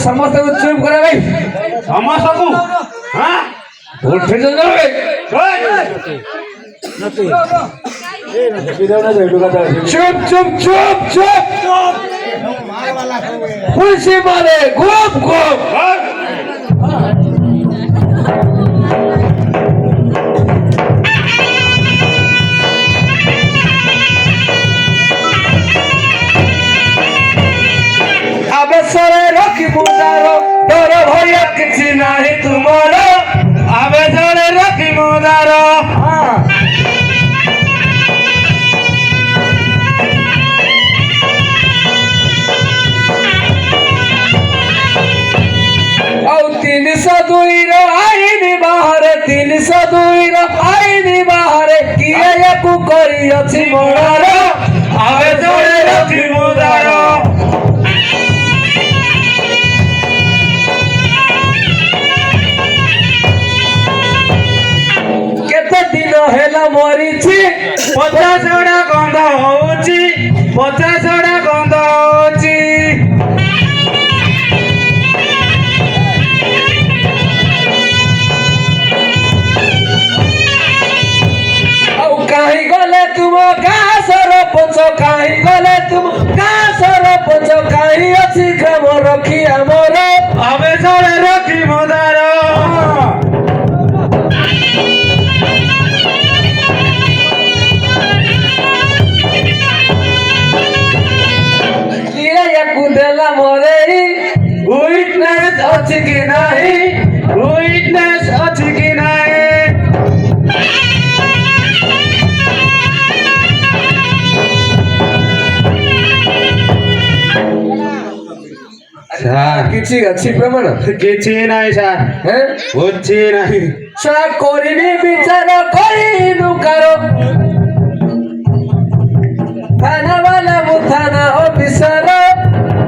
ସମସ୍ତଙ୍କୁ ଚୁପ୍ କରା ଭାଇ ସମସ୍ତଙ୍କୁ ଉଠି চুপ চুপ চুপ চুপ খুশি মারে খুব খুব আবেশরে রখিবু দার ডর ভয় কিছু নাহি তোমার আবেদনে রাখিব দার ଆଉ 302 ର ଆଇନ ବାହାରେ 302 ର ଆଇନ ବାହାରେ କିଏ ୟାକୁ କରିଅଛି ମଣାର ଆବେଦନେ ରାଖିବ ଦାର କେତେ ଦିନ ହେଲା ମରିଛି 50ଟା ଗନ୍ଧ ହଉଛି 50ଟା ଗନ୍ଧ ହଉଛି ଆଉ କାହିଁ ଗଲେ ତୁମ ଗାଁ ସରପଞ୍ଚ କାହିଁ ଗଲେ ତୁମ ଗାଁ ସରପଞ୍ଚ କାହିଁ ଅଛି ଗ୍ରାମ ରଖି ଆମର ଆବେଦନେ ରାଖିବ ଦାର କିଏ ୟାକୁ ଦେଲା ମରେଇ ୱିଟନେସ୍ ଅଛି କି ନାହିଁ ୱିଟନେସ୍ ଅଛି କି ନାହିଁ କିଛି ଅଛି ପ୍ରମାଣ କିଛି ନାହିଁ ସାର୍ ହେଁ ବୁଝି ନାହିଁ ସାର୍ କରିବି ବିଚାର କରିନୁ କାର ଥାନା ବାଲା ମୁଁ ଥାନା ଅଫିସର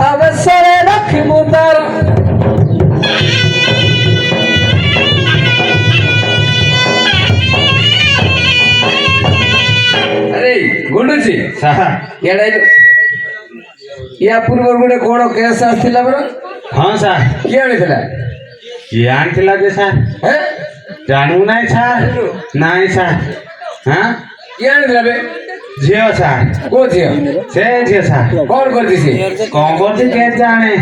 ଆବେଶରେ ରଖିମୁ ତାର ଆରେ ଗୁଣ୍ଡୁଚି ସାର୍ ଇଆଡ଼େ ୟା ପୂର୍ବରୁ ଗୋଟେ କଣ କେସ୍ ଆସିଥିଲା ପରା ହଁ ସାର୍ କିଏ ଆଣିଥିଲା କିଏ ଆଣିଥିଲା ଯେ ସାର୍ ହେଁ ଜାଣୁ ନାହିଁ ସାର୍ ନାହିଁ ସାର୍ ହଁ କିଏ ଆଣିଥିଲା ବେ ଝିଅ ସାର୍ କୋଉ ଝିଅ ସେ ଝିଅ ସାର୍ କଣ କରିଛି ସେ କଣ କରୁଛି କେ ଜାଣେ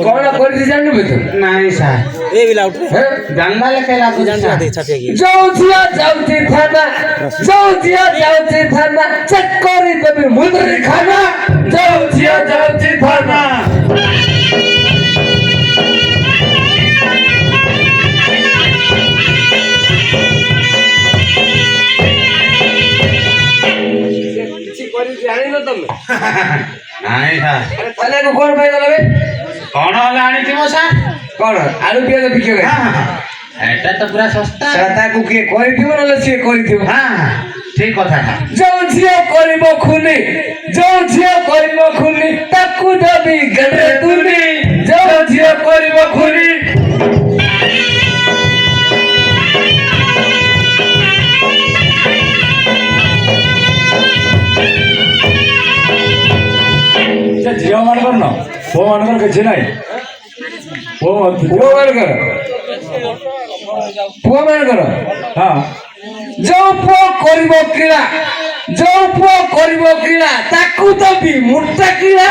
କଣ କରିଛି ଜାଣିବୁ ତୁ ନାହିଁ ସାର୍ ହେଁ ଜାଣିଲା ଲେଖେ ଲାଗୁଛି ସାର୍। ଯୋଉ ଝିଅ ଯାଉଛି ଥାନା ଯୋଉ ଝିଅ ଯାଉଛି ଥାନା ଚେକ୍ କରିଦେବି ମୁଣ୍ଡରେ ଖାନା ଯୋଉ ଝିଅ ଯାଉଛି ଥାନା କିଛି କରି ଜାଣିନ ତମେ ନାହିଁ ସାର୍ ଥାନାକୁ କଣ ପାଇଁ ଗଲ ବେ କଣ ହେଲେ ଆଣିଥିବ ସାର୍ କଣ ଆଳୁ ପିଆଜ ବିକିବ ଏଟା ତ ପୁରା ଶସ୍ତା ତାକୁ କିଏ କରିଥିବ ନହେଲେ ସିଏ କରିଥିବ ଠିକ କଥା ସାର୍ ଯୋଉ ଝିଅ କରିବ ଖୁନି ଯୋଉ ଝିଅ କରିବ ଖୁନି ତାକୁ ଦେବି ଗେଣ୍ଡେ ତୁନି ଯୋଉ ଝିଅ କରିବ ଖୁନି ଝିଅ ମାନଙ୍କର ନ ପୁଅ ମାନଙ୍କର କିଛି ନାହିଁ ପୁଅ ମାନଙ୍କର ହଁ ଯୋଉ ପୁଅ କରିବ କିଳା ଯୋଉ ପୁଅ କରିବ କିଳା ତାକୁ ଦେବି ମୋଟା କିଳା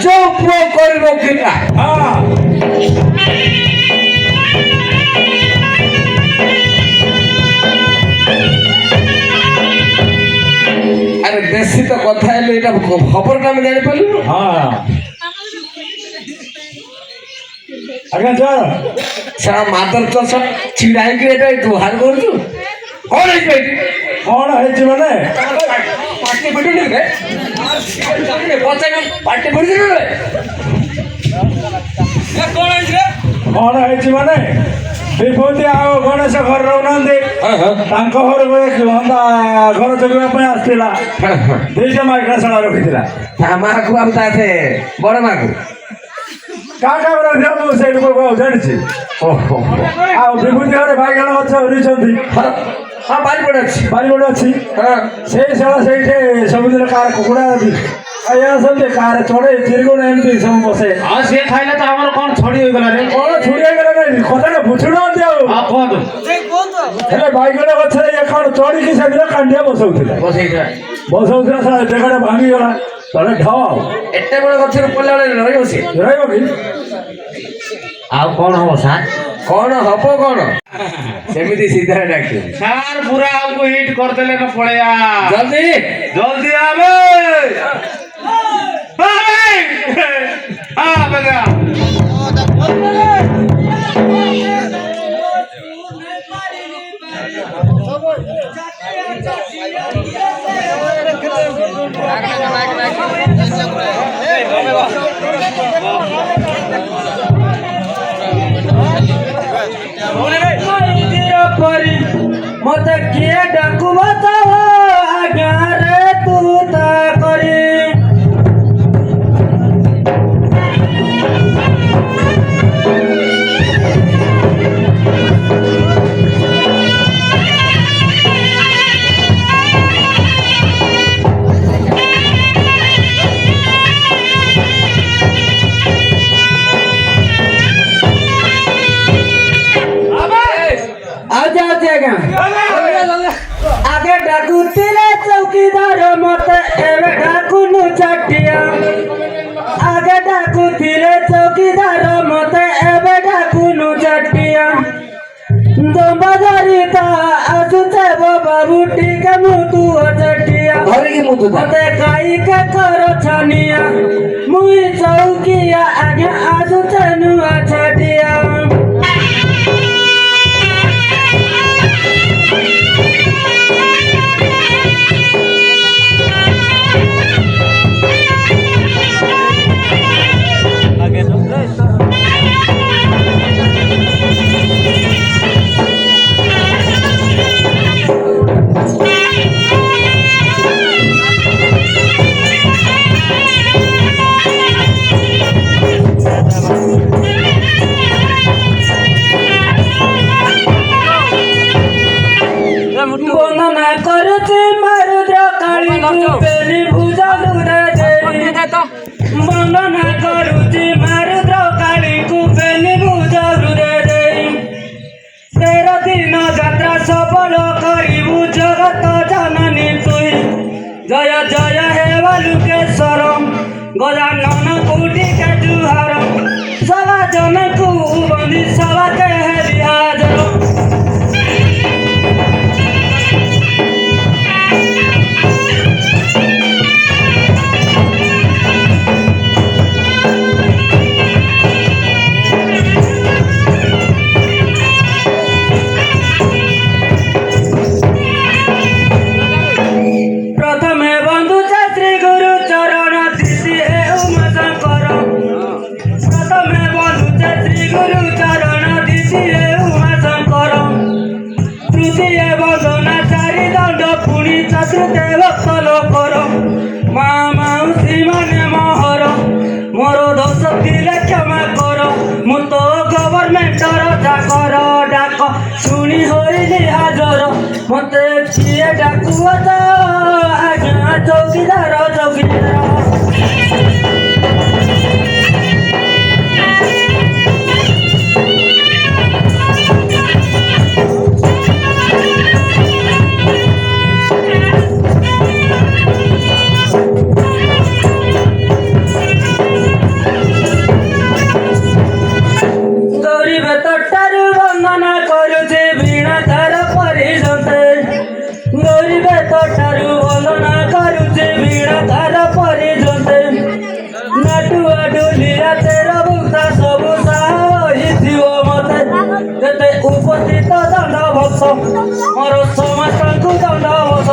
ଯୋଉ ପୁଅ କରିବ କିଳା ହଁ ଆରେ ବେଶୀ ତ କଥା ହେଲେ ଏଇଟା ଖବରଟା ଆମେ ଜାଣିପାରିଲୁ ହଁ ଆଜ୍ଞା ସାର୍ ସାରା ମାଦର ଚଷ ଛିଡ଼ା ହେଇକି ଏଇଟା ବାହାର କରୁଛୁ କଣ ହେଇଛି ଏଇଠି କଣ ହେଇଛି ମାନେ ପାଟି ପିଟୁନି ରେ ପାଟି ପିଟୁନି ରେ କଣ ହେଇଛି ରେ କଣ ହେଇଛି ମାନେ ବିଭୂତି ଆଉ ଗଣେଶ ଘରେ ରହୁନାହାନ୍ତି ତାଙ୍କ ଘରକୁ ଘର ଜଗିବା ପାଇଁ ଆସିଥିଲା ଦୁଇଟା ମାଇକା ଶାଳା ରଖିଥିଲା ତା ମାକୁ ଆଉ ତା ସେ ବଡ ମାକୁ କାହା ରଖିଥିଲା ମୁଁ ସେଇଠି ଜାଣିଛି ଓହୋ ଆଉ ବିଭୂତି ଘରେ ବାଇଗଣ ଗଛ ଉଡ଼ିଛନ୍ତି ହଁ ବାରିପଟେ ଅଛି ବାରିପଟେ ଅଛି ସେଇ ଶାଳା ସେଇଠି ସବୁଦିନ କାହାର କୁକୁଡ଼ା ଖାଇ ଆସନ୍ତି କାହାର ଚଢ଼େଇ ଚିରିଗୁଣ ଏମିତି ସବୁ ବସେ ଆଉ ସିଏ ଖାଇଲେ ତ ଆମର କ'ଣ ଛଡ଼ି ହେଇଗଲା ରେ କ'ଣ ଛୁଡ଼ି ହେଇଗଲା ନାଇଁ କଥାଟା ବୁଝୁନାହାନ୍ତି ଆଉ କୁହନ୍ତୁ ହେଲେ ବାଇଗଣ ଗଛରେ ଇଏ କ'ଣ ଚଢ଼ିକି ସେଦିନ କାଣ୍ଡିଆ ବସଉଥିଲା ବସଉଥିଲା ସାରା ଜାଗାଟା ଭାଙ୍ଗିଗଲା ତଳେ ଢ ଏତେ ବଡ ଗଛରୁ ପଡ଼ିଲା ବେଳେ ରହିବ ସିଏ ରହିବ କି ଆଉ କ'ଣ ହବ ସାର୍ କଣ ହବ କଣ ସେମିତି ସିଧା ଡାକିବ ସାର୍ ପୁରା ଆମକୁ ହିଟ୍ କରିଦେଲେ ନା ପଳେୟା ଜଲ୍ଦି ଜଲ୍ଦି ଆବେ मत किए डाकू बताओ आज्ञा रे तू ता करी आगे डाकू तिले चौकीदार मत एवे डाकू नु चटिया आगे डाकू तिले चौकीदार मत एवे डाकू नु चटिया दो बजारिता आजू तेबो बाबू टीके मुतु चटिया घरे की मुतु मते काई के करो छनिया मुई चौकिया आगे आजू तेनु चटिया বন্দনা করতে মারুদ্র কালী বেলি পূজা দুরে বন্দনা করুছি মারুদ্র কালী বেলি পূজা দুরে তের দিন যাত্রা সফল করিবু জগত জননী তুই জয় জয় হে বালুকেশ্বর গজানন কোটি কে জুহার সবা জনকু বন্দি সবাকে হে বিহাজর मोर दोष दिले क्षमा कर मु तो गवर्नमेंटर चाकर डाक शुणी होइली हाजर मते किए डाकू आज्ञा चौकीदार चौकीदार उपस्थित दंडवश मोर समस्त दंडवश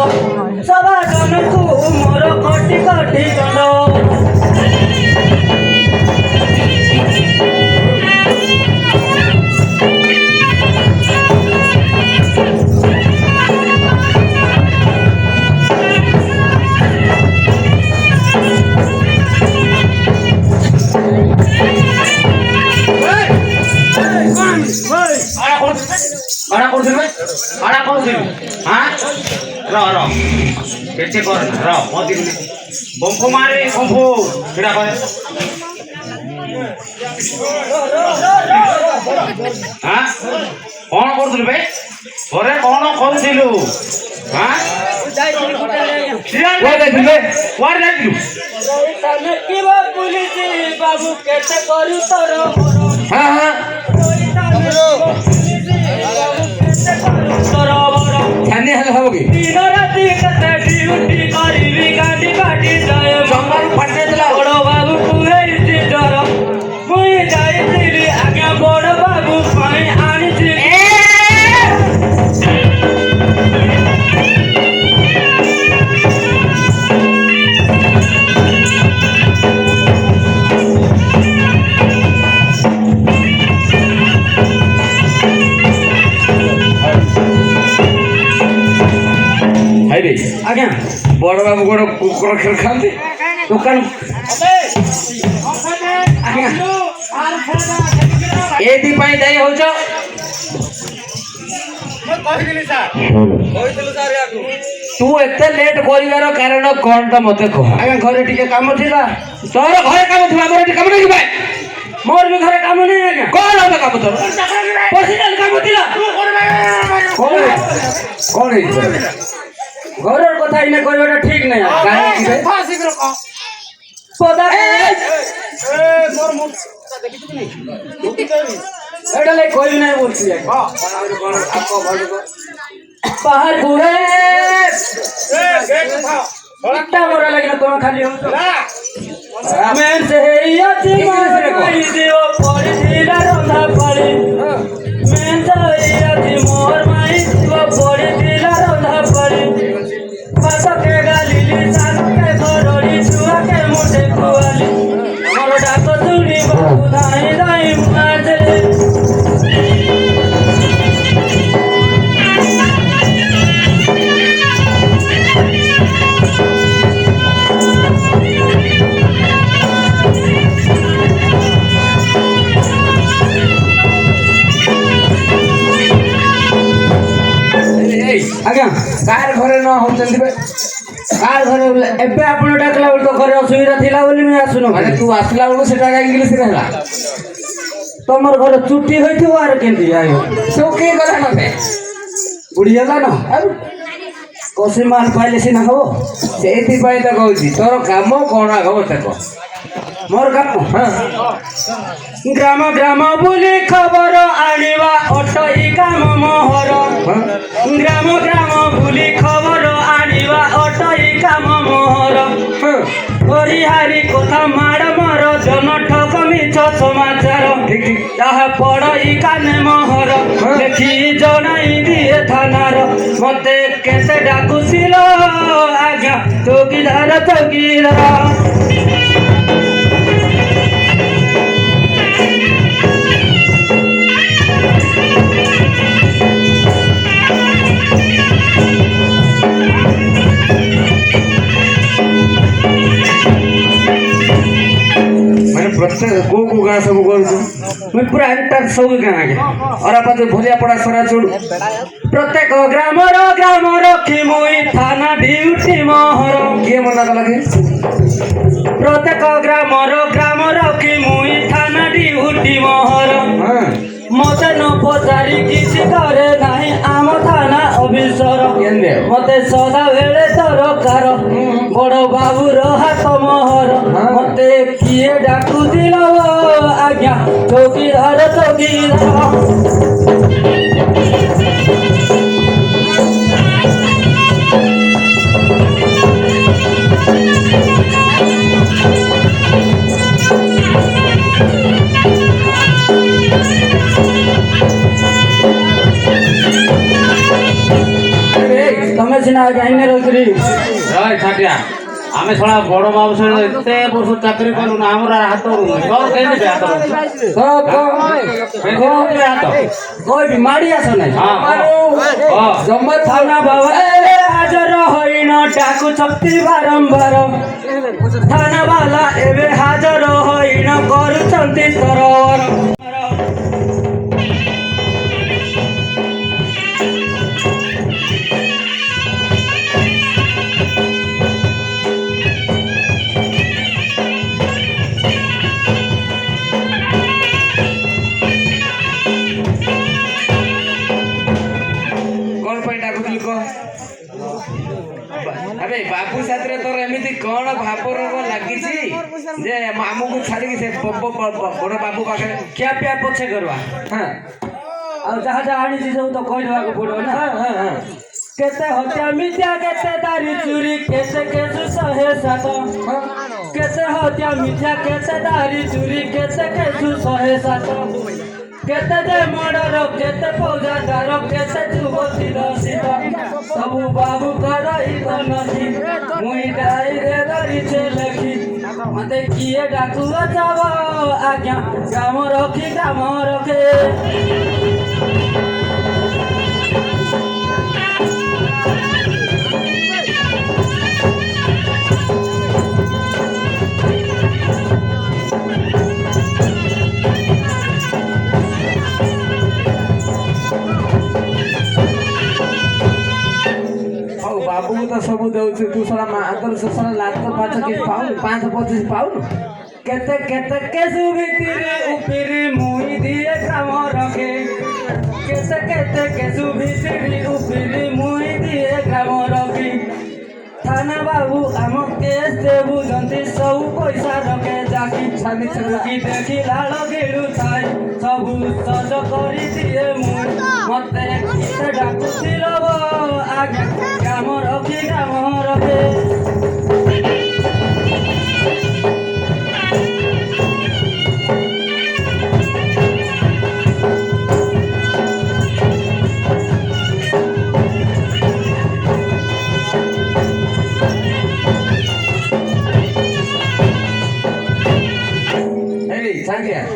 सभा जनकू मोर कोटि कोटि दंड কারা করছিস ভাই কারা করছিস হ্যাঁ র র কেচে কর না র মতি বম্ফু মারে বম্ফু কিরা করে হ্যাঁ কোন করছিস ভাই ওরে কোন করছিল হ্যাঁ ওই দেখলে ওই দেখলু तने की वो पुलिस बाबू कैसे करू तोरो হ্যাঁ হ্যাঁ জানি হলে হবে কি दिन राति कते ड्यूटी करी गाड़ी गाड़ी जाय জঙ্গল ফাটে দিলা বড় বাবু পুরাইছি ডর মুই যাইছিলি আগে বড় বাবু পাই আনিছি হাইরে আগে বড় বাবু করে কুকুর খেল খান্তি দোকান আগে এদি পাই দাই হউছ তু এতে লেট করিবার কারণ কোনটা মতে কহ আগে ঘরে টিকে কাম ଥିଲା তোর ঘরে কাম থিবা আমার এটি কাম নাই ভাই মোর भी ঘরে কাম নাই আগে কোন হবে কাম তোর পরসিনাল কাম ଥିଲା কোন কোন এই ঘরের কথা ইনে কইবাটা ঠিক নাই কাহে কি রে পদা এটা লাই কই নাই বলছি পাহাড় ঘুরে একটা মোরা লাগে না তোমার খালি হতো মেন সে ইয়াতি মারি দিও পড়ি দিলা রন্ধা পাড়ি মেন সে ইয়াতি মোর মাই দিও পড়ি দিলা রন্ধা পাড়ি পাতকে গালিলি সাতকে ঘরড়ি ছুয়াকে মুঠে কুয়ালি মোর ডাক শুনি বাবু ধাই ধাই মারলে আজ্ঞା কার ঘরে ন হউଛନ୍ତି বে কার ঘরে ଏବେ ଆପଣ ଡାକିଲା ବେଳେ ତ ଘରେ ଅସୁବିଧା ଥିଲା ବୋଲି ମୁଁ ଆସୁନ মানে তু আসলা বেলু সেটা ইংলিশ রে ହେଲା ତମର ଘରେ ଚୁଟି ହୋଇଥିବ ଆର କେମିତି ଆଇବ সব কে গলা নতে ବୁଢୀ ହେଲା ନା ଆଉ କଷି ମାଲ ପାଇଲେ ସିନା ହବ ସେଇଥି ପାଇଁ ତ କହୁଛି ତୋର କାମ କଣ ଆଗ ମତେ କହ ମୋର କାମ ହଁ ଗ୍ରାମ ଗ୍ରାମ ବୁଲି ଖବର ଆଣିବା ଅଟଇ କାମ ମୋହର ଗ୍ରାମ ଗ୍ରାମ ବୁଲି ଖବର ଆଣିବା ଅଟଇ କାମ ମୋହର হরিহারি কথা মাড় মর জন ঠক মিছ সমাচার যাহা পড়ই কানে মোহর দেখি জনাই দিয়ে থানার মতে কেতে ডাকুছিল আজ্ঞা চৌকিদার চৌকিদার মানে প্রত্যেক কোউ গাঁ সব করছো মুই পুরা এন্টার সবু গাঁ আগে ওরা পাতে ভলিয়া পড়া সরা চুড় প্রত্যেক গ্রামর কি মুই থানা ডিউটি মোহর কিଏ ମନା କଲା କି প্রত্যেক গ্রামর কি মুই থানা ডিউটি মোহর ହଁ মতে ন পচারি কিছু করে নাই আম থানা অফিসর কেন্দে মতে সদা বেড়ে দরকার বড় বাবুর হাত মোহর মতে কিয়ে ডাকু দিল আজ্ঞা চৌকিদার চৌকিদার ତମେ ସିନା ଗାଇନେ ରହୁଥିଲି ରହ ଛାଟିଆ ଆମେ ଶଳା ବଡ ବାବୁ ସହିତ ଏତେ ବର୍ଷ ଚାକିରି କଲୁ ନା ଆମର ହାତ ରହୁନି ତୋର କେମିତି ହାତ ହାତ କହିବି ମାଡ଼ି ଆସ ନାହିଁ ଜମା থানা বাবা হাজর হইন ডাকু শক্তি বারম্বার থানা বালা এবে হাজর হইন করুଛନ୍ତି তরবার ପାଇଁ ଡାକୁଥିଲି କହ? ଆବେ ବାବୁ ସାଥିରେ ତୋର ଏମିତି କଣ ଭାବ ରୋଗ ଲାଗିଛି ଯେ ଆମକୁ ଛାଡ଼ିକି ସେ ବଡ ବାବୁ ପାଖରେ ଖିଆ ପିଆ ପଛେ କରିବା ହଁ ଆଉ ଯାହା ଯାହା ଆଣିଛି ସବୁ ତ କହିଦେବାକୁ ପଡିବ ନା କେତେ ହତ୍ୟା ମିଥ୍ୟା କେତେ ଦାରି ଚୁରି କେତେ କେସୁ 107 କେତେ ହତ୍ୟା ମିଥ୍ୟା କେତେ ଦାରି ଚୁରି କେତେ କେସୁ 107 କେତେ ଯେ ମର୍ଡର କେତେ ଫୌଜଦାର କେତେ ଯୁବତୀର ଶୀତ ସବୁ ବାବୁ କରାଇତ ନଥି ମୁଇଁ ଡାଇରେ ଧରିଛେ ଲେଖି ମତେ କିଏ ଡାକୁଅ ଚାବ ଆଜ୍ଞା ଗ୍ରାମ ରଖି ଗ୍ରାମ ରଖେ ହଉ ବାବୁକୁ ତ ସବୁ ଦଉଛୁ ତୁ ଶଳା ଆଦର ଶଳା ଲାତ ପାଞ୍ଚ କିଛି ପାଉନୁ 525 ପାଉନୁ କେତେ କେତେ କେସୁ ଭିତରେ ଉপিରି ମୁଇଁ ଦିଏ ଗ୍ରାମ ରଖେ କେତେ କେତେ କେସୁ ଭିତରେ ଉপিରି ମୁଇଁ ଦିଏ ଗ୍ରାମ ରଖି ଥାନା ବାବୁ ଆମ କେସ୍ ଦେବୁଛନ୍ତି ସବୁ ପଇସା ରଖେ ଯାକି ଛାନି ଛୁକି ଦେଖି ଲାଳ ଗିଳୁ ଥାଏ ସବୁ ସଜ କରିଦିଏ ମୁଁ ମତେ କିଏ ଡାକୁଥିଲ ଆଜ୍ଞା ଗ୍ରାମ ରଖି ଗ୍ରାମ ରଖେ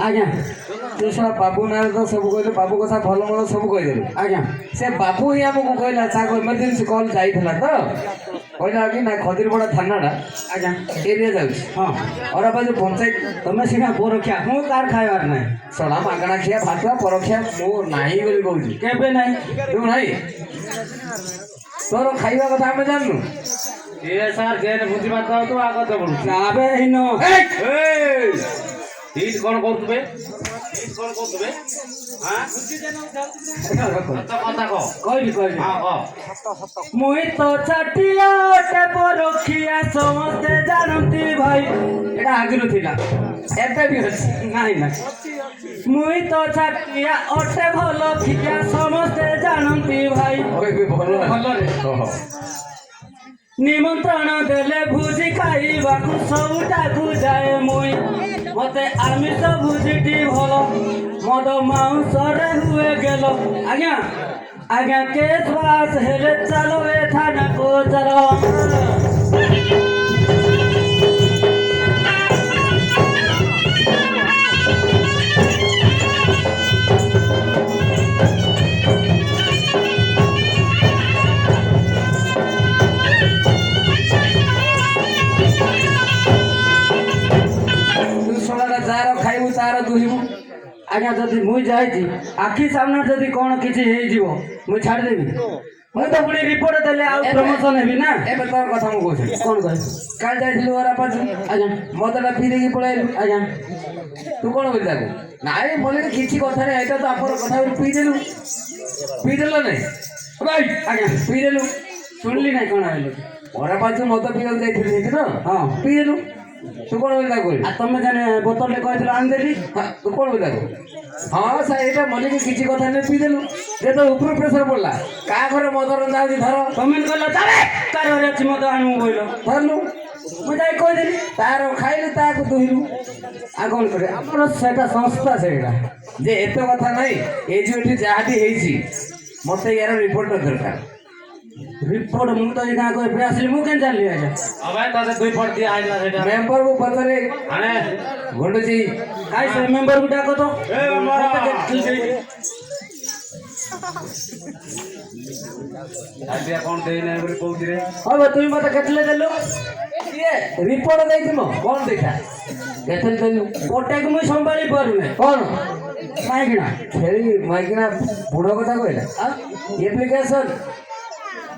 ଆଜ୍ଞା ତୁ ଶଳା ବାବୁ ନାଁରେ ତ ସବୁ କହିଲୁ ବାବୁ କଥା ଭଲ ଭଲ ସବୁ କହିଦେଲୁ ଆଜ୍ଞା ସେ ବାବୁ ହିଁ ଆମକୁ କହିଲା ତାକୁ ଏମର୍ଜେନ୍ସି କଲ୍ ଯାଇଥିଲା ତ କହିଲା କି ନା ଖଦିରପଡ଼ା ଥାନାଟା ଆଜ୍ଞା ଏରିଆ ଯାଉଛି ହଁ ଅରାପା ଯୋଉ ପଞ୍ଚାୟତ ତମେ ସିନା ପରକ୍ଷା ମୁଁ ତାର ଖାଇବାର ନାହିଁ ଶଳା ମାଗଣା ଖିଆ ଭାତ ପରଖିଆ ମୁଁ ନାହିଁ ବୋଲି କହୁଛି କେବେ ନାହିଁ ତୁ ନାହିଁ ତୋର ଖାଇବା କଥା ଆମେ ଜାଣିନୁ ଏ ସାର୍ ଜେନ୍ ବୁଝିପାରୁଛ ତୁ ଆଗ ତ ବଢୁଛୁ ଯାବେ ହିନ ହିଟ୍ କଣ କରୁଥିବେ ହିଟ୍ କଣ କରୁଥିବେ କଥା କହ କହିବି କହିବି ହଁ କହ ମୁଇଁ ତ ଛାଟିଆ ଅଟେ ପରଖିଆ ସମସ୍ତେ ଜାଣନ୍ତି ଭାଇ ଏଟା ଆଗରୁ ଥିଲା ଏବେ ବି ଅଛି ନାଇଁ ନା ମୁଇଁ ତ ଛାଟିଆ ଅଟେ ଭଲ ଖିଆ ସମସ୍ତେ ଜାଣନ୍ତି ଭାଇ ଏବେ ଭଲ ଭଲରେ ନିମନ୍ତ୍ରଣ ଦେଲେ ଭୋଜି ଖାଇବାକୁ ସବୁଟାକୁ ଯାଏ ମୁଇଁ ମତେ ଆମିଷ ଭୋଜିଟି ଭଲ ମଦ ମାଉଁସରେ ହୁଏ ଗେଲ ଆଜ୍ଞା ଆଜ୍ଞା କେସ୍ ବାସ୍ ହେଲେ ଚାଲ ଏ ଥାନାକୁ ଚାଲ ତୁ ଶଳାଟା ଯାହାର ଖାଇବୁ ତାର ଦୁହିବୁ ଆଜ୍ଞା ଯଦି ମୁଇଁ ଯାଇଛି ଆଖି ସାମ୍ନାରେ ଯଦି କଣ କିଛି ହେଇଯିବ ମୁଇଁ ଛାଡ଼ିଦେବି ମୁଁ ତ ପୁଣି ରିପୋର୍ଟ ଦେଲେ ଆଉ ପ୍ରମୋସନ ହେବି ନା ଏବେ ତୋର କଥା ମୁଁ କହୁଛି କଣ କହିବି କାଲି ଯାଇଥିଲୁ ଅରାପାଚୁ ଆଜ୍ଞା ମଦଟା ପିଇ ଦେଇକି ପଳେଇଲୁ ଆଜ୍ଞା ତୁ କଣ କହିଲୁ ତାକୁ ନାଇଁ ମନରେ କିଛି କଥା ନାହିଁ ଏଇଟା ତ ଆମର କଥା ବୋଲି ପିଇଦେଲୁ ପିଇଦେଲ ନାଇଁ ଭାଇ ଆଜ୍ଞା ପିଇଦେଲୁ ଶୁଣିଲି ନାଇଁ କଣ ହେଲେ ଅରାପାଚୁ ମଦ ପିଇବାକୁ ଯାଇଥିଲୁ ସେଇଠି ନା ହଁ ପିଇଦେଲୁ ତୁ କଣ କହିଲୁ ତାକୁ ଆଉ ତମେ ଜାନେ ବୋତଲରେ କହିଥିଲ ଆଣିଦେଲି ତୁ କଣ କହିଲୁ ତାକୁ ହଁ ସାର୍ ଏଇଟା ମନରେ କିଛି କଥା ନାହିଁ ପିଇଦେଲୁ ଯେ ତ ଉପରୁ ପ୍ରେସର ପଡିଲା କାହା ଘରେ ମଦ ରନ୍ଧା ହଉଛି ଧର ତମେ କହିଲ ଚାଲେ କାର ଘରେ ଅଛି ମତେ ଆଣିବୁ କହିଲ ଧରଲୁ ମୁଁ ଯାଇ କହିଦେଲି ତାର ଖାଇଲୁ ତାକୁ ଦୁହିଲୁ ଆଉ କଣ କରିବେ ଆମର ସେଟା ସଂସ୍ଥା ସେଇଟା ଯେ ଏତେ କଥା ନାହିଁ ଏଇ ଯୋଉ ଏଠି ଯାହା ବି ହେଇଛି ମତେ ୟାର ରିପୋର୍ଟ ଦରକାର ରିପୋର୍ଟ ମୁଁ ତ ଏଇ ଗାଁକୁ ଏବେ ଆସିଲି ମୁଁ କେମିତି ଜାଣିଲି ଆଜ୍ଞା હવે તારે দুই પડ দিয়া આઈલા સેટા मेंबर को पता रे આને गुंडू जी କାଇଁ ସେ ମେମ୍ବର କୁ ଡାକ ତ ଆଜିଆ କଣ ଦେଇ ନାହିଁ ବୋଲି କହୁଛି ରେ ହବ ତୁମେ ମତେ କେତଲେ ଦେଲୁ ये रिपोर्ट ଦେଇଥିଲ କଣ ଦେଖା କେତେ ଦେଲୁ ଗୋଟାକୁ ମୁଁ ସମ୍ଭାଳି ପାରୁନି କଣ କାହିଁକିନା ଛେଳି ମାଇକିନା ବୁଢ କଥା କହିଲା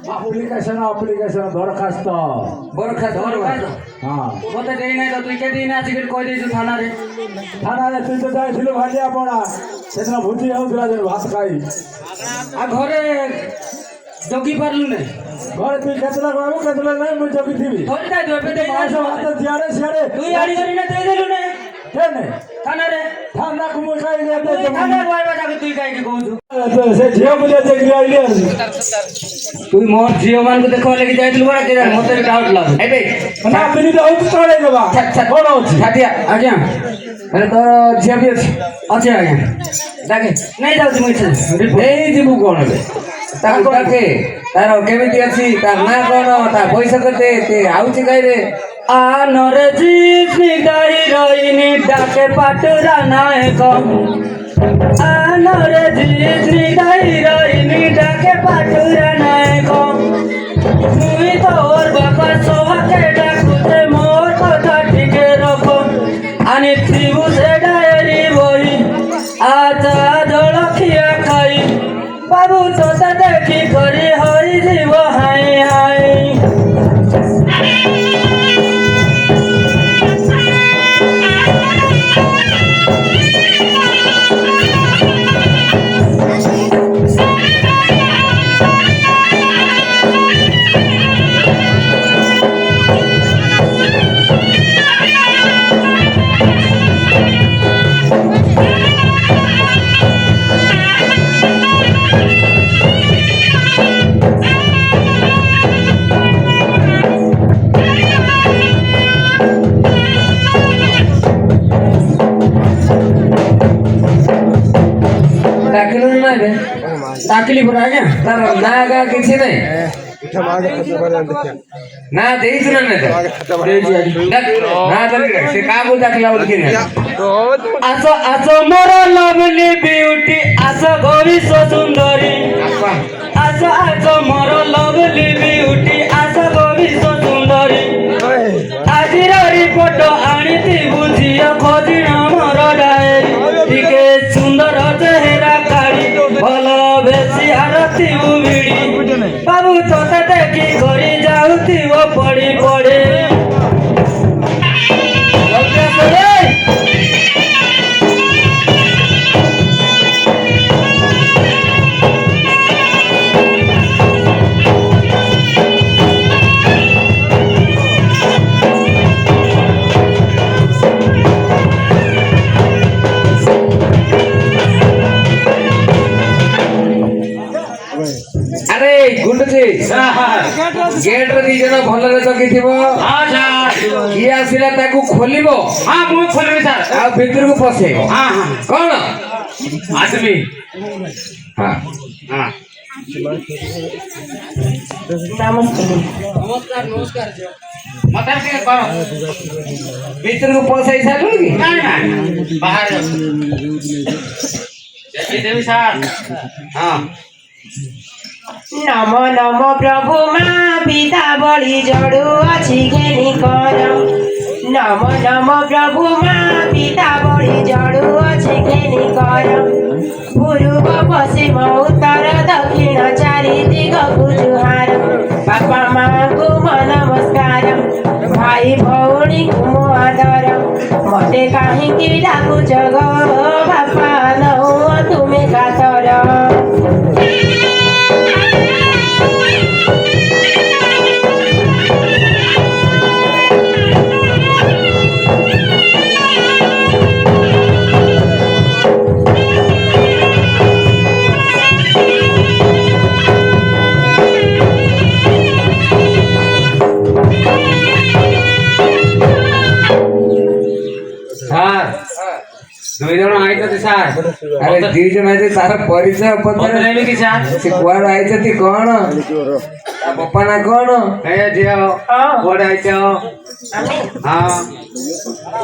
ଆପ୍ଲିକେସନ ଆପ୍ଲିକେସନ ଦରଖାସ୍ତ ବରଖାସ୍ତ ହଁ ମତେ ଦେଇନାହିଁ ତ ତୁଇ କେ ଦେଇନା ଆସିକି କହିଦେଇଛୁ ଥାନାରେ ଥାନାରେ ତୁଇ ତ ଯାଇଥିଲୁ ଭାଲିଆପଡ଼ା ସେଦିନ ଭୋଜି ହେଉଥିଲା ଯେ ଭାତ ଖାଇ ଆଉ ଘରେ জগি পারলু না ঘরে তুই কেতলা করবো কেতলা নাই মুই জগি দিবি ধরে তাই ধরে দেই মাছ হাতে জিয়ারে সিয়ারে তুই আড়ি করি না দেই দিলু না কেনে থানা রে ঠান্ডা কুমু খাই দে তুই থানা কইবা যাকে তুই কাই কি কইছু সে ঝিও বুঝে দেখলি আইলি আর তুই মোর ঝিও মান কো দেখো লাগি যাইতলু বড় কে মতে ডাউট লাগু এই বে না আপনি তো হইতো চলে দেবা কোন হচ্ছে ছাটিয়া আজ্ঞা আরে তোর ঝিও বি আছে আছে আজ্ঞা ডাকে নাই যাউছি মই এই ଯିବୁ କଣ ଏବେ ତାକୁ ଡାକେ ତାର କେମିତି ଅଛି ତା ନାଁ କଣ ତା ପଇସା କେତେ ସେ ଆଉଛି କାହିଁରେ আনরে জিসনি গাই রইনি ডাকে পাটরা নায়ক আনরে জিসনি গাই রইনি ডাকে পাটরা নায়ক তুই তোর বাবা সোহাকে ডাকুতে মোর কথা ঠিকে রাখো আনি থিবু সে ডায়েরি বই আচা জলখিয়া খাই বাবু তোতে দেখি করি হই জীব হাই হাই ଡାକିଲୁ ନା ଏବେ ডাকিলি পরে আজ্ঞা ତାର ନାଁ ଗା କିଛି ନାହିଁ ନା ଦେଇଛୁ ନା ନାଇଁ ନା ଦେଲି ସେ କାହାକୁ ଡାକିଲା ବୋଲି କିଏ আসো আসো মোর লাভলি বিউটি আসো ভবিষ্য সুন্দরী আসো আসো মোর লাভলি বিউটি আসো ভবিষ্য সুন্দরী আজির রিপোর্ট আনিতি বুঝিয়া খোঁজিন মোর ডায়েরি টিকে সুন্দর চেহারা কাড়ি ভালো বেশি আরতি উমিড়ি বাবু তোতে দেখি ঘরি যাউতিব পড়ি পড়ে ଆରେ ଗୁଣ୍ଡୁଚି ଗେଟ୍ ରେ ଦି ଜଣ ଭଲରେ ଜଗିଥିବ ହଁ ସାର୍ କିଏ ଆସିଲା ତାକୁ ଖୋଲିବ ହଁ ମୁଁ ଖୋଲିବି ସାର୍ ଆଉ ଭିତରକୁ ପଶେଇବ ହଁ ହଁ କଣ ଆସିବି ହଁ ହଁ ମତେ ଟିକେ କର ଭିତରକୁ ପଶେଇ ସାରିଲୁ କି ନାଇଁ ନାଇଁ ବାହାରେ ଅଛି ଦେବି ସାର୍ ହଁ নম নম প্রভু মা পিতা বলি জড়ু ଅଛି ঘেনি কর নম নম প্রভু মা পিতা বলি জড়ু ଅଛି ঘেনি কর পূর্ব পশ্চিম উত্তর দক্ষিণ চারি দিগକୁ জুହାର বাপা মাଙ୍କୁ ମୋ ନମସ୍କାର ଭାଇ ଭଉଣୀଙ୍କୁ ମୋ ଆଦର ମତେ କାହିଁକି ଡାକୁଛ ଗୋ ବାପା ନହୁଅ ତୁମେ କାତର ସାର୍ ଦୁଇ ଜଣ ଆଇଛନ୍ତି ସାର୍ ଆରେ ଦି ଜଣ ଆଇছে ତାର ପରିଚୟ ପଚାରେ ପଚାରିବି କି ସାର୍ ସେ କୁଆଡେ ଆଇଛନ୍ତି କଣ ତା ବାପା ନା କଣ ଏ ଝିଅ କୁଆଡେ ଆଇଛ ହଁ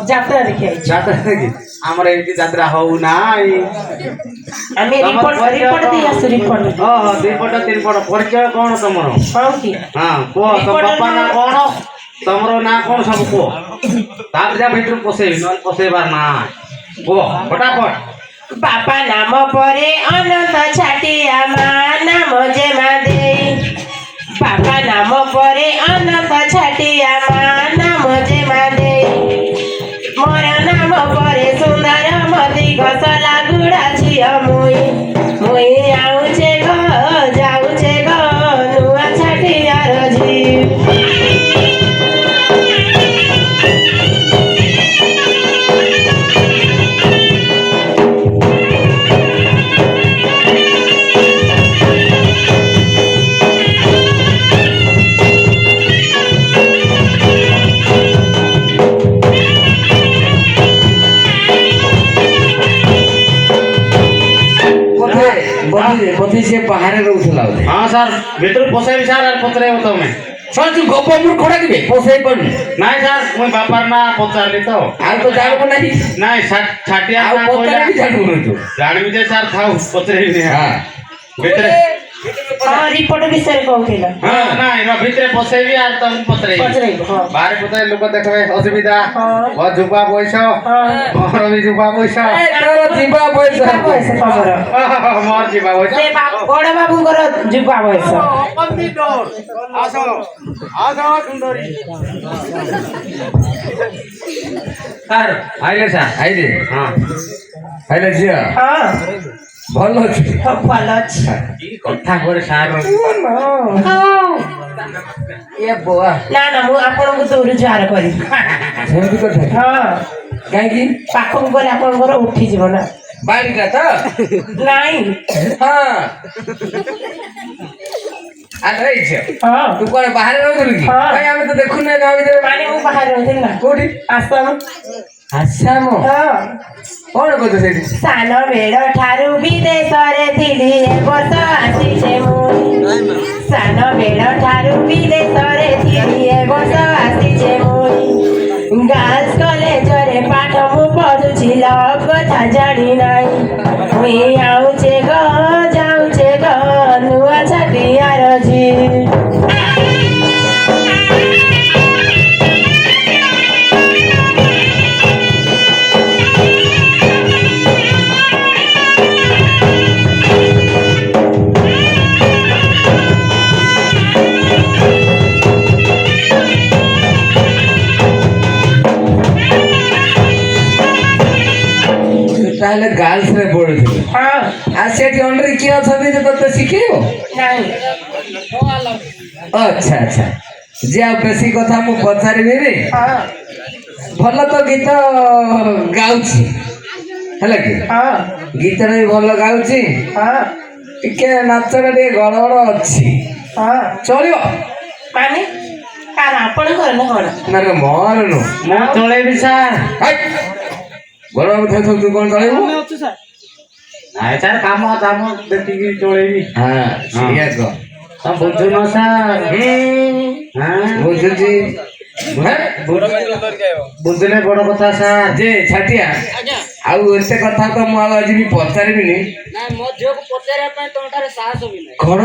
যাত্রা দেখে আইছি ଯାତ୍ରା ଦେଖି ଆମର ଏମିତି ଯାତ୍ରା ହଉ ନାଇଁ আমি রিপোর্ট রিপোর্ট দিয়ে আসছি রিপোর্ট ଓହୋ ଦୁଇ ପଟ ତିନି ପଟ ପରିଚୟ କଣ ତମର କଣ କି ହଁ କୁହ ତମ ବାପା ନା କଣ ତମର ନାଁ କଣ ସବୁ କୁହ ତାପରେ ଯା ଭିତରୁ ପଶେଇବି ନହେଲେ ପଶେଇବାର ନା କୁହ ଫଟାଫଟ বাপা নাম পরে অনন্ত ছাটিয়া মা নাম যে মা দেই বাপা নাম পরে অনন্ত ছাটিয়া মা নাম যে মা দেই মোর নাম পরে সুন্দর মতি ঘসলা গুড়া ঝিଅ মুই মুই আউছে গো যাউছে গো ବୋଧେ ହଁ ସାର୍ ଭିତରୁ ପଶେଇବି ସାର୍ ଆଉ ପଚାରିବ ତମେ ଶୁଣ ତୁ ଗପ ମୂର୍ଖଟା କିବେ ପୋଷେଇ ପାରୁନି ନାଇଁ ସାର୍ ମୁଇଁ ବାପାର ନା ପଚାରିଲି ତ ଆଉ ତ ଜାଣିବୁ ନାହିଁ ନାଇଁ ଛାଟିଆ ଆଉ ନା ପଚାରେ ବି କହିଲା ଜାଣିବୁନି ତୁ ଜାଣିବି ଯେ ସାର୍ ଥାଉ ପଚାରିବିନି ହଁ ଭିତରେ ହଁ ରିପୋର୍ଟ ବିଷୟରେ କହୁଥିଲ ହଁ ନାଇଁ ଭିତରେ ପଶେଇବି ଆଉ ତମକୁ ପଚାରିବି ପଚାରିବ ହଁ ବାହାରେ ପଚାରି ଲୋକ ଦେଖବେ ଅସୁବିଧା ହଁ। ମୋ ଯୁବା ବୟସ ହଁ ମୋର ବି ଯୁବା ବୟସ ତୋର ଯିବା ବୟସ ପଇସା ତମର ମୋର ଯିବା ବୟସ ସେ ବଡ ବାବୁଙ୍କର ଯୁବା ବୟସ ଆସ ଆସ ସୁନ୍ଦରୀ ସାର୍ ଆଇଲେ ସାର୍ ଆଇଲେ ହଁ ଆଇଲେ ଝିଅ ହଁ ଭଲ ଅଛି ହଁ, ଭଲ ଅଛି କି କଥା ପରେ ସାର୍ ଏ ବୋଆ ନା ନା ମୁଁ ଆପଣଙ୍କୁ ଦୂର ଜୁହାର କରିବି ସେମିତି କଥା ହଁ କାହିଁକି ପାଖକୁ ଗଲେ ଆପଣଙ୍କର ଉଠିଯିବ ନା ବାଡ଼ିଟା ତ ନାଇଁ ହଁ ଆରେ ଏଇ ଝିଅ ହଁ ତୁ କୁଆଡେ ବାହାରେ ରହୁଥିଲୁ କି ହଁ। କାଇଁ ଆମେ ତ ଦେଖୁନେ ଗାଁ ଭିତରେ ମାନେ ମୁଁ ବାହାରେ ରହୁଥିଲି ନା କୋଉଠି ଆସାମ ଆସାମ ହଁ କଣ କରୁଛ ସେଇଠି ସାନ ବେଳ ଠାରୁ ବିଦେଶରେ ଥିଲି ଏ ବର୍ଷ ଆସିଛେ ମୁଁ ସାନ ବେଳ ଠାରୁ ବିଦେଶରେ ଥିଲି ଏ ବର୍ଷ ଆସିଛେ ମୁଁ ଗାର୍ଲସ କଲେଜରେ ପାଠ ମୁଁ ପଢୁଛି ଲଭ୍ କଥା ଜାଣି ନାହିଁ ମୁଇଁ ଆଉଛେ ଗ ଯାଉଛେ ଗ ନୂଆ ଛାଟିଆର ଝି ତୁ ତାହେଲେ ଗାର୍ଲସ ରେ ପଢୁଥିଲୁ ହଁ ଆଉ ସେଠି ଅଣ୍ଡରେ କିଏ ଅଛନ୍ତି ଯେ ତତେ ଶିଖେଇବ ନାଇଁ ଆଚ୍ଛା ଆଚ୍ଛା ଯେ ଆଉ ବେଶୀ କଥା ମୁଁ ପଚାରିବିନି ହଁ ଭଲ ତ ଗୀତ ଗାଉଛି ହେଲା କି ହଁ ଗୀତଟା ବି ଭଲ ଗାଉଛି ହଁ ଟିକେ ନାଚଟା ଟିକେ ଗଡ଼ବଡ଼ ଅଛି ହଁ ଚଳିବ ମାନେ କାରଣ ଆପଣଙ୍କର ନା କଣ ନା ନା ମୋର ନୁ ମୁଁ ଚଳେଇବି ସାର୍ ବଡ଼ ବାବୁ ଥାଉ ତୁ କଣ ଚଳେଇବୁ ନାଇଁ ସାର୍ କାମ ଦାମ ଦେଖିକି ଚଳେଇବି ହଁ ସେଇଆ କହ ତମେ ବୁଝୁନ ସାର୍ ହଁ ବୁଝୁଛି ବୁଝିଲେ ବଡ କଥା ସାର୍ ଯେ ଛାଟିଆ ଆଉ ଏତେ କଥା ତ ମୁଁ ଆଉ ଆଜି ବି ପଚାରିବିନି କଣ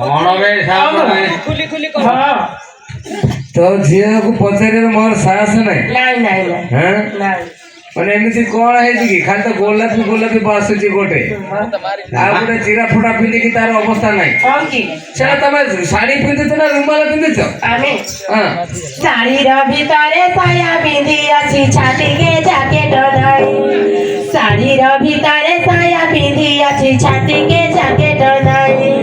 କଣ ବେ ସାର୍ ହଁ ତୋ ଝିଅକୁ ପଚାରିବାର ମୋର ସାହସ ନାହିଁ ନାଇଁ ନାଇଁ ନାଇଁ ହଁ ନାଇଁ ମାନେ ଏମିତି କଣ ହେଇଛି କି ଖାଲି ତ ଗୋଲାପି ବାସୁଛି ଗୋଟେ ଆଉ ଗୋଟେ ଚିରା ଫୁଟା ପିନ୍ଧିକି ତାର ଅବସ୍ଥା ନାହିଁ କଣ କି ସେଟା ତମେ ଶାଢୀ ପିନ୍ଧୁଛ ନା ରୁମାଲ ପିନ୍ଧୁଛ ଆମେ ହଁ ଶାଢୀର ଭିତରେ ସାୟା ପିନ୍ଧି ଅଛି ଛାତିକେ ଜ୍ୟାକେଟ ନାହିଁ ଶାଢୀର ଭିତରେ ସାୟା ପିନ୍ଧି ଅଛି ଛାତିକେ ଜ୍ୟାକେଟ ନାହିଁ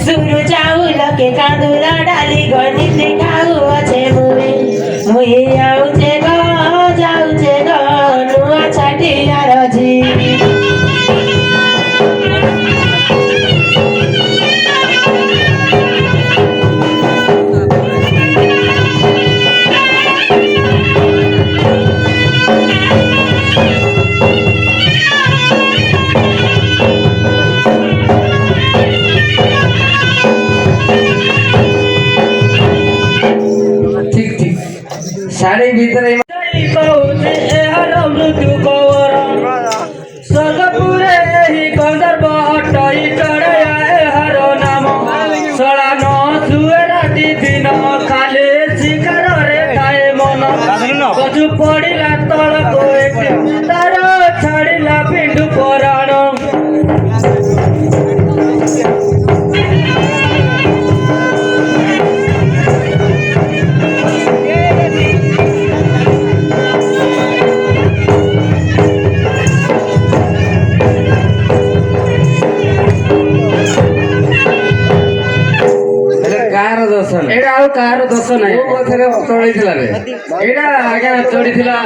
ସୁରୁ ଚାଉଳ କେ କାନ୍ଦୁର ଡାଲି ଗଣିତି ଖାଉଅଛେ ମୁଇ ଆଉଛେ ଗ ଯାଉଛେ ଗ ନୂଆ ଛାଟିଆର ଝି ଠିକ ଠିକ ଶାଢୀ ଭିତରେ କହୁଛି ଏହାର ମୃତ୍ୟୁ କବର ସ୍ୱର୍ଗପୁରେ ଏହି ଗନ୍ଧର୍ବ ଅଟଇ ଚଢ଼େୟା ଏହାର ନାମ ଶଳା ନ ଶୁଏ ରାତି ଦିନ ଖାଲି ଶିକାରରେ ଥାଏ ମନ ଗଜୁ ପଡ଼ିଲା ତଳକୁ ଏଠି ତାର ଛାଡ଼ିଲା ପିଣ୍ଡୁ ପରାଣ ହେଲେ କାହାର ଦୋଷ ନାହିଁ ଏଇଟା ଆଉ କାହାର ଦୋଷ ନାହିଁ କୋଉ କଥାରେ ଚଳେଇଥିଲା ରେ ଏଇଟା ଆଜ୍ଞା ଚଢିଥିଲା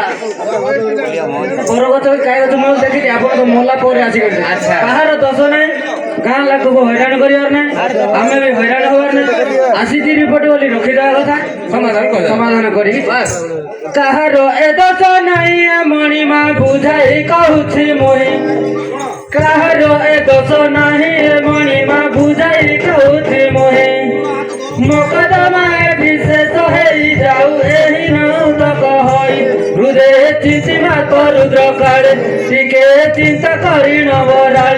ବରଗଛ କାଇ ଗଛ ମୁଁ ଦେଖିଛି ଆପଣ ତ ମଲା ପରେ ଆସିଗଲେ ଆଚ୍ଛା। କାହାର ଦୋଷ ନାହିଁ ଗାଁ ଲୋକକୁ ହଇରାଣ କରିବାର ନାହିଁ ଆମେ ବି ହଇରାଣ ହବାର ନାହିଁ ଆସିଛି ରିପୋର୍ଟ ବୋଲି ରଖିଦେବା କଥା ସମାଧାନ କରି କାହାର ଏ ଦୋଷ ନାହିଁ ଏ ମଣିମା ବୁଝାଇ କହୁଛି ମୁଇଁ କାହାର ଏ ଦୋଷ ନାହିଁ ଏ ମଣିମା ବୁଝାଇ କହୁଛି ମୋହେ ମକଦମା ବିଶେଷ ହେଇଯାଉ ଏହି ନଉତକ ହୋଇ ହୃଦୟ ଚିନ୍ତିମା କରୁଦ୍ର କାଳେ ଟିକେ ଚିନ୍ତା କରି ନବରାଳି